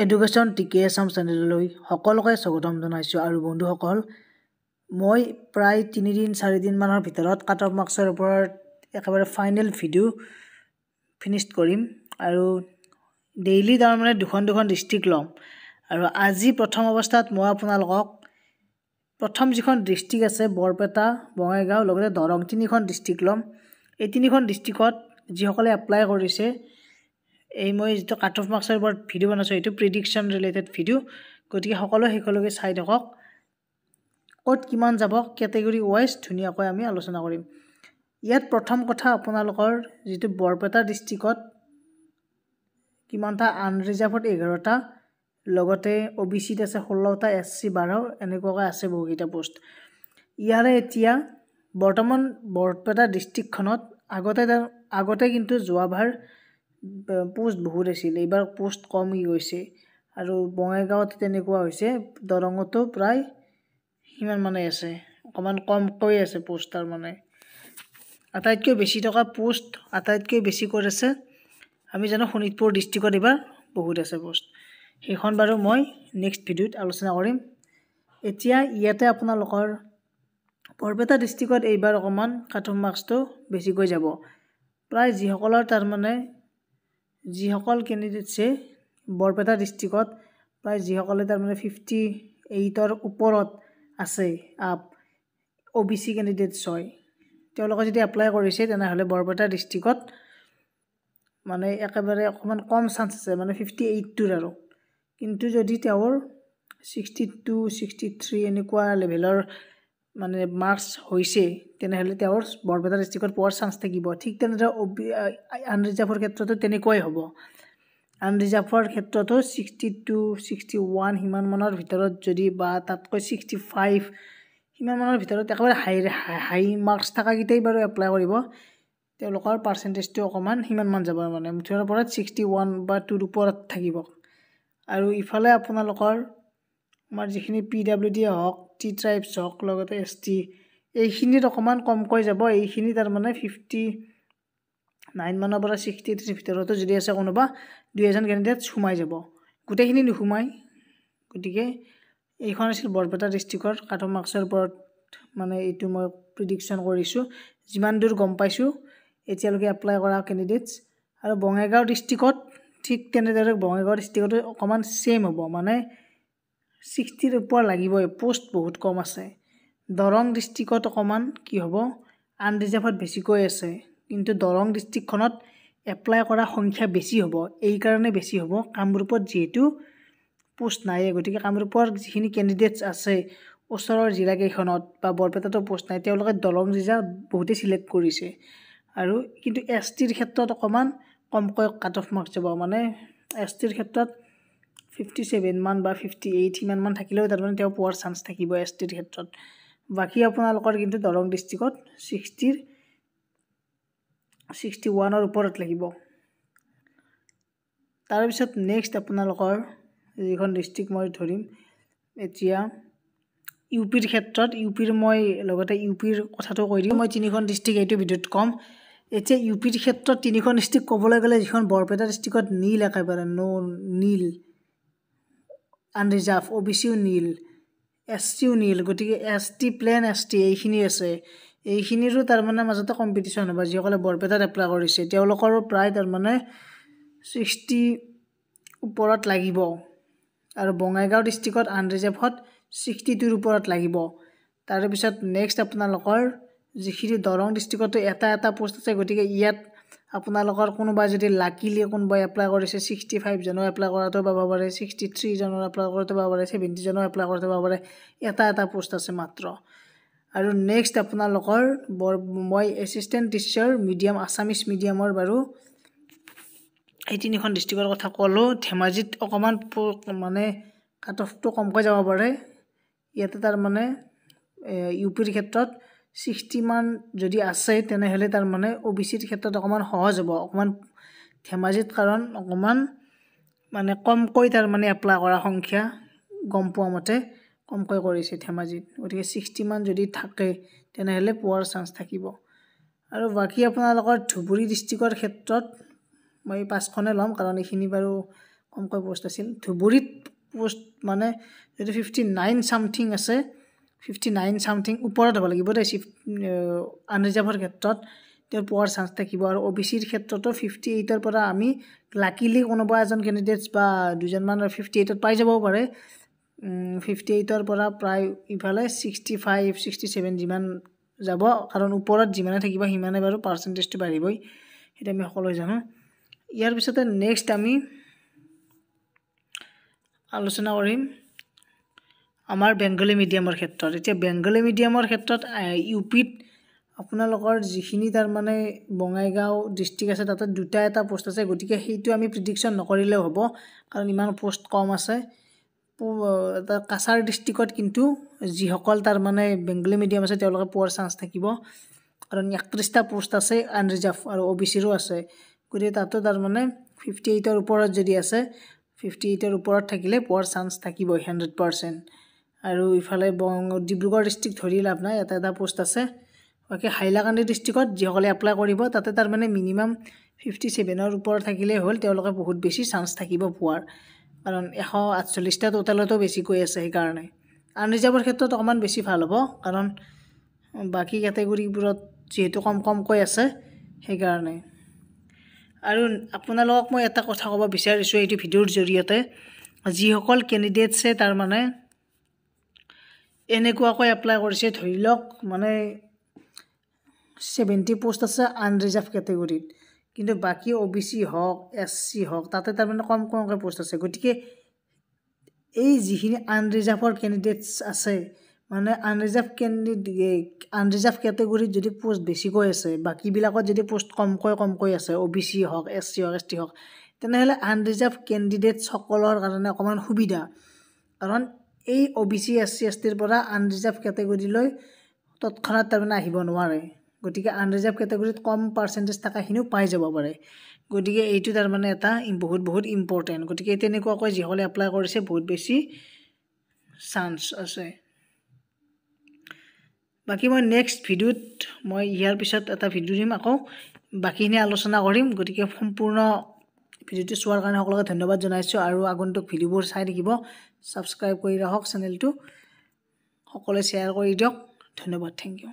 Education টিকে আছাম চেনেললৈ সকলোকে স্বাগতম জনাইছোঁ। আৰু বন্ধুসকল, মই প্ৰায় 3-4 দিনমানৰ ভিতৰত কাট অফ মাৰ্কছৰ ওপৰত একেবাৰে ফাইনেল ভিডিঅ' ফিনিশ্ড কৰিম। আৰু ডেইলি তাৰমানে দুখন ডিষ্ট্ৰিক্ট ল'ম। আৰু আজি প্ৰথম অৱস্থাত মই আপোনালোকক প্ৰথম যিখন ডিষ্ট্ৰিক্ট আছে বৰপেটা, বঙাইগাঁও লগতে দৰং, 3খন ডিষ্ট্ৰিক্ট ল'ম। এই 3খন ডিষ্ট্ৰিক্টত যিসকলে এপ্লাই কৰিছে, এই মই যিটো কাট অফ মাৰ্কছৰ ওপৰত ভিডিঅ' বনাইছোঁ এইটো প্ৰিডিকশ্যন ৰিলেটেড ভিডিঅ', গতিকে সকলোৱে শেষলৈকে চাই থাকক। ক'ত কিমান যাব কেটেগৰী ৱাইজ ধুনীয়াকৈ আমি আলোচনা কৰিম। ইয়াত প্ৰথম কথা, আপোনালোকৰ যিটো বৰপেটা ডিষ্ট্ৰিক্টত কিমানটা আনৰিজাৰ্ভত 11টা, লগতে OBCত আছে 16টা, SC 12, এনেকুৱাকৈ আছে বহুকেইটা পোষ্ট। ইয়াৰে এতিয়া বৰ্তমান বৰপেটা ডিষ্ট্ৰিক্টখনত আগতে কিন্তু যোৱাবাৰ পোষ্ট বহুত আছিল, এইবাৰ পোষ্ট কমি গৈছে। আৰু বঙাইগাঁৱত তেনেকুৱা হৈছে, দৰঙতো প্ৰায় সিমান মানে আছে, অকণমান কমকৈ আছে পোষ্ট। তাৰমানে আটাইতকৈ বেছি থকা পোষ্ট আটাইতকৈ বেছি কৰিছে আমি জানো শোণিতপুৰ ডিষ্ট্ৰিক্টত এইবাৰ বহুত আছে পোষ্ট। সেইখন বাৰু মই নেক্সট ভিডিঅ'ত আলোচনা কৰিম। এতিয়া ইয়াতে আপোনালোকৰ বৰপেটা ডিষ্ট্ৰিক্টত এইবাৰ অকণমান কাট অফ মাৰ্কছটো বেছিকৈ যাব। প্ৰায় যিসকল কেণ্ডিডেটছে বৰপেটা ডিষ্ট্ৰিক্টত প্ৰায় যিসকলে তাৰমানে 58ৰ ওপৰত আছে আপ OBC কেণ্ডিডেটছ হয়, তেওঁলোকে যদি এপ্লাই কৰিছে তেনেহ'লে বৰপেটা ডিষ্ট্ৰিক্টত মানে একেবাৰে অকণমান কম চান্স আছে, মানে 58টোৰ। আৰু কিন্তু যদি তেওঁৰ 62, 63 এনেকুৱা লেভেলৰ মানে মাৰ্কছ হৈছে, তেনেহ'লে তেওঁৰ বৰপেটা ডিষ্ট্ৰিক্টত পোৱাৰ চান্স থাকিব। ঠিক তেনেদৰে আনৰিজাৰ্ভৰ ক্ষেত্ৰতো তেনেকুৱাই হ'ব। আনৰিজাৰ্ভৰ ক্ষেত্ৰতো 62, 61 সিমান মানৰ ভিতৰত যদি, বা তাতকৈ 65 সিমান মানৰ ভিতৰত একেবাৰে হাই মাৰ্কছ থকাকেইটাই বাৰু এপ্লাই কৰিব, তেওঁলোকৰ পাৰ্চেণ্টেজটো অকণমান সিমানমান যাব, মানে মুঠৰ ওপৰত 61 বা 2ৰ ওপৰত থাকিব। আৰু ইফালে আপোনালোকৰ আমাৰ যিখিনি PWD হওক, T ট্ৰাইবছ হওক, লগতে ST, এইখিনিত অকণমান কমকৈ যাব। এইখিনি তাৰমানে 59 মানৰ পৰা 63 ভিতৰতো যদি আছে কোনোবা, 2-এজন কেণ্ডিডেট সোমাই যাব, গোটেইখিনি নোসোমায়। গতিকে এইখন আছিল বৰপেটা ডিষ্ট্ৰিক্টৰ কাট অফ মাৰ্কছৰ ওপৰত, মানে এইটো মই প্ৰিডিকশ্যন কৰিছোঁ যিমান দূৰ গম পাইছোঁ এতিয়ালৈকে এপ্লাই কৰা কেণ্ডিডেটছ। আৰু বঙাইগাঁও ডিষ্ট্ৰিক্টত ঠিক তেনেদৰে বঙাইগাঁও ডিষ্ট্ৰিক্টতো অকণমান ছেইম হ'ব, মানে 60ৰ ওপৰ লাগিবই, পোষ্ট বহুত কম আছে। দৰং ডিষ্ট্ৰিক্টত অকণমান কি হ'ব, আনৰিজাৰ্ভত বেছিকৈ আছে, কিন্তু দৰং ডিষ্ট্ৰিক্টখনত এপ্লাই কৰা সংখ্যা বেছি হ'ব। এইকাৰণে বেছি হ'ব, কামৰূপত যিহেতু পোষ্ট নাইয়ে, গতিকে কামৰূপৰ যিখিনি কেণ্ডিডেটছ আছে ওচৰৰ জিলাকেইখনত বা বৰপেটাতো পোষ্ট নাই, তেওঁলোকে দৰং জিলা বহুতেই চিলেক্ট কৰিছে। আৰু কিন্তু STৰ ক্ষেত্ৰত অকণমান কমকৈ কাট অফ মাৰ্কছ যাব, মানে STৰ ক্ষেত্ৰত 57 মান বা 58 সিমানমান থাকিলেও তাৰমানে তেওঁ পোৱাৰ চান্স থাকিব STৰ ক্ষেত্ৰত। বাকী আপোনালোকৰ কিন্তু দৰং ডিষ্ট্ৰিক্টত 61ৰ ওপৰত লাগিব। তাৰপিছত নেক্সট আপোনালোকৰ যিখন ডিষ্ট্ৰিক্ট মই ধৰিম এতিয়া UPৰ ক্ষেত্ৰত, UPৰ মই লগতে UPৰ কথাটো কৈ দিওঁ। মই 3খন ডিষ্ট্ৰিক্ট এইটো ভিডিঅ'ত ক'ম। এতিয়া UPৰ ক্ষেত্ৰত 3খন ডিষ্ট্ৰিক্ট ক'বলৈ গ'লে, যিখন বৰপেটা ডিষ্ট্ৰিক্টত নীল, একেবাৰে নীল আনৰিজাৰ্ভ, OBCও নীল, SCও নীল, গতিকে ST প্লেন ST এইখিনি আছে। এইখিনিৰো তাৰমানে মাজতে কম্পিটিশ্যন হ'ব। যিসকলে বৰপেটাত এপ্লাই কৰিছে তেওঁলোকৰো প্ৰায় তাৰমানে 60 ওপৰত লাগিব। আৰু বঙাইগাঁও ডিষ্ট্ৰিক্টত আনৰিজাৰ্ভত 62ৰ ওপৰত লাগিব। তাৰপিছত নেক্সট আপোনালোকৰ যিখিনি দৰং ডিষ্ট্ৰিক্টতো এটা পোষ্ট আছে, গতিকে ইয়াত আপোনালোকৰ কোনোবা যদি লাকিলি কোনোবাই এপ্লাই কৰিছে, 65 জনেও এপ্লাই কৰাটো পাব পাৰে, 63 জনৰ এপ্লাই কৰাটো পাব পাৰে, 70 জনেও এপ্লাই কৰাটো পাব পাৰে, এটা পোষ্ট আছে মাত্ৰ। আৰু নেক্সট আপোনালোকৰ মই এছিষ্টেণ্ট টিচাৰ মিডিয়াম, আছামিছ মিডিয়ামৰ বাৰু এই 3খন ডিষ্ট্ৰিক্টৰ কথা ক'লোঁ। ধেমাজিত অকণমান মানে কাট অফটো কমকৈ যাব পাৰে। ইয়াতে তাৰমানে UPৰ ক্ষেত্ৰত 60 মান যদি আছে, তেনেহ'লে তাৰমানে OBCৰ ক্ষেত্ৰত অকণমান সহজ হ'ব, অকণমান ধেমাজিত, কাৰণ অকণমান মানে কমকৈ তাৰমানে এপ্লাই কৰা সংখ্যা গম পোৱা মতে কমকৈ কৰিছে ধেমাজিত, গতিকে 60 মান যদি থাকে তেনেহ'লে পোৱাৰ চান্স থাকিব। আৰু বাকী আপোনালোকৰ ধুবুৰী ডিষ্ট্ৰিক্টৰ ক্ষেত্ৰত মই 5খনে ল'ম, কাৰণ এইখিনি বাৰু কমকৈ পোষ্ট আছিল ধুবুৰীত পোষ্ট মানে যদি 59 সামথিং আছে 59 সামথিং ওপৰত হ'ব লাগিব দেই আনৰিজাৰ্ভৰ ক্ষেত্ৰত তেওঁৰ পোৱাৰ চান্স থাকিব আৰু OBCৰ ক্ষেত্ৰতো 58ৰ পৰা আমি লাকিলি কোনোবা এজন কেণ্ডিডেটছ বা দুজনমান 58ত পাই যাবও পাৰে 58ৰ পৰা প্ৰায় ইফালে 65 67 যিমান যাব কাৰণ ওপৰত যিমানে থাকিব সিমানে বাৰু পাৰ্চেণ্টেজটো বাঢ়িবই এটা আমি সকলোৱে জানো ইয়াৰ পিছতে নেক্সট আমি আলোচনা কৰিম আমাৰ বেংগলী মিডিয়ামৰ ক্ষেত্ৰত এতিয়া বেংগলী মিডিয়ামৰ ক্ষেত্ৰত ইউপিত আপোনালোকৰ যিখিনি তাৰ মানে বঙাইগাঁও ডিস্ট্ৰিক্ট আছে তাতে দুটা এটা পোষ্ট আছে গতিকে সেইটো আমি প্ৰেডিকচন নকৰিলেও হ'ব কাৰণ ইমান পোষ্ট কম আছে কাছাৰ ডিস্ট্ৰিক্টত কিন্তু যিসকল তাৰ মানে বেংগলী মিডিয়াম আছে তেওঁলোকে পোৱাৰ চান্স থাকিব কাৰণ 31টা পোষ্ট আছে আনৰিজাৰ্ভ আৰু OBCৰো আছে গতিকে তাতো তাৰ মানে 58ৰ ওপৰত যদি আছে 58ৰ ওপৰত থাকিলে পোৱাৰ চান্স থাকিব 100% আৰু ইফালে ডিব্ৰুগড় ডিস্ট্ৰিক্ট ধৰি লাভ নাই এটা পোষ্ট আছে বাকি হাইলাকান্দি ডিস্ট্ৰিক্টত যিসকলে এপ্লাই কৰিব তাতে তাৰ মানে মিনিমাম 57ৰ ওপৰত থাকিলে হ'ল তেওঁলোকে বহুত বেছি চান্স থাকিব পোৱাৰ কাৰণ 148টা টোটালতো বেছি কৈ আছে সেইকাৰণে আনৰিজাৰ্ভৰ ক্ষেত্ৰত অকমান বেছি ভাল হ'ব কাৰণ বাকি ক্যাটাগৰীবোৰত যেহেতু কম কৈ আছে সেইকাৰণে আৰু আপোনালোকক মই এটা কথা ক'ব বিচাৰিছো এইটো ভিডিঅ'ৰ জৰিয়তে যিসকল ক্যান্ডিডেটছে তাৰ মানে এনেকুৱাকৈ এপ্লাই কৰিছে ধৰি লওক মানে 70 পোষ্ট আছে আনৰিজাৰ্ভ ক্যাটাগৰীত কিন্তু বাকি OBC হওক SC হওক তাতে তাৰ মানে কমকৈ পোষ্ট আছে গতিকে এই যিখিনি আনৰিজাৰ্ভৰ ক্যান্ডিডেটস আছে মানে আনৰিজাৰ্ভ ক্যাটাগৰীত যদি পোষ্ট বেছিকৈ আছে বাকি বিলাকত যদি পোষ্ট কমকৈ আছে OBC হওক SC হওক ST হওক তেনেহলে আনৰিজাৰ্ভ ক্যান্ডিডেটস সকলৰ কাৰণে অকমান সুবিধা কাৰণ এই OBC SC ST ৰ পৰা আনৰিজাৰ্ভ ক্যাটাগৰীলৈ তৎক্ষণাত তাৰ মানে আহিব নোৱাৰে গতিকে আনৰিজাৰ্ভ ক্যাটাগৰীত কম পাৰ্চেন্টেজ থাকাখিনিও পাই যাব পাৰে গতিকে এইটো তাৰ মানে এটা বহুত ইম্পৰ্টেন্ট গতিকে তেনেকুৱাকৈ যিসকলে এপ্লাই কৰিছে বহুত বেছি চান্স আছে বাকি মই নেক্সট ভিডিঅ'ত মই ইয়াৰ পিছত এটা ভিডিঅ' দিম আকৌ বাকিখিনি আলোচনা কৰিম গতিকে সম্পূৰ্ণ ভিডিঅ'টো চোৱাৰ কাৰণে সকলোকে ধন্যবাদ জনাইছো আৰু আগন্তুক ভিডিঅ'বোৰ চাই থাকিব সাবস্ক্ৰাইব কৰি ৰাখক চেনেলটো সকলোৱে শ্বেয়াৰ কৰি দিয়ক ধন্যবাদ থ্যাংক ইউ